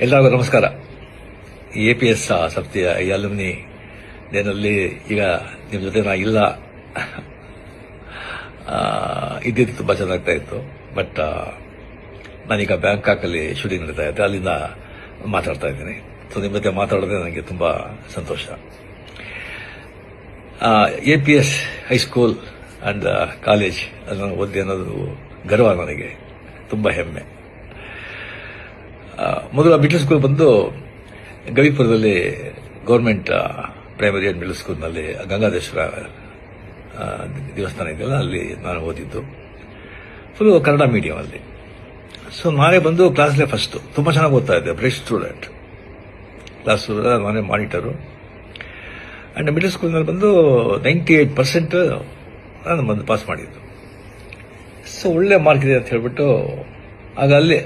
ಎಲ್ಲರಿಗೂ ನಮಸ್ಕಾರ. APS ಸಂಸ್ಥೆಯ ಈ ಅಲುಮಿನಿ ಡೇನಲ್ಲಿ ಈಗ ನಿಮ್ಮ ಜೊತೆ ನಾ ಇಲ್ಲ, ಇದ್ದಿದ್ದು ತುಂಬ ಚೆನ್ನಾಗ್ತಾ ಇತ್ತು. ಬಟ್ ನಾನೀಗ ಬ್ಯಾಂಕಾಕಲ್ಲಿ ಶೂಟಿಂಗ್ ನಡೀತಾ ಇದ್ದೆ, ಅಲ್ಲಿಂದ ಮಾತಾಡ್ತಾ ಇದ್ದೀನಿ. ಸೊ ನಿಮ್ಮ ಜೊತೆ ಮಾತಾಡೋದೇ ನನಗೆ ತುಂಬ ಸಂತೋಷ. APS ಹೈಸ್ಕೂಲ್ ಆ್ಯಂಡ್ ಕಾಲೇಜ್ ಅದನ್ನು ಓದಿ ಅನ್ನೋದು ಗರ್ವ, ನನಗೆ ತುಂಬ ಹೆಮ್ಮೆ. ಮೊದಲು ಮಿಡ್ಲ್ ಸ್ಕೂಲ್ ಬಂದು ಗವಿಪುರದಲ್ಲಿ ಗೌರ್ಮೆಂಟ್ ಪ್ರೈಮರಿ ಆ್ಯಂಡ್ ಮಿಡ್ಲ್ ಸ್ಕೂಲ್ನಲ್ಲಿ ಗಂಗಾಧೇಶ್ವರ ದೇವಸ್ಥಾನ ಇದೆಯಲ್ಲ, ಅಲ್ಲಿ ನಾನು ಓದಿದ್ದು. ಫುಲ್ಲು ಕನ್ನಡ ಮೀಡಿಯಂ ಅಲ್ಲಿ. ಸೊ ನಾನೇ ಬಂದು ಕ್ಲಾಸ್ಲೇ ಫಸ್ಟು, ತುಂಬ ಚೆನ್ನಾಗಿ ಓದ್ತಾ ಇದ್ದೆ, ಬ್ರೈಟ್ ಸ್ಟೂಡೆಂಟ್. ಕ್ಲಾಸ್ ನಾನೇ ಮಾನಿಟರು. ಆ್ಯಂಡ್ ಮಿಡ್ಲ್ ಸ್ಕೂಲ್ನಲ್ಲಿ ಬಂದು 98% ನಾನು ಬಂದು ಪಾಸ್ ಮಾಡಿದ್ದು. ಸೊ ಒಳ್ಳೆ ಮಾರ್ಕ್ ಇದೆ ಅಂತ ಹೇಳ್ಬಿಟ್ಟು ಆಗ ಅಲ್ಲಿ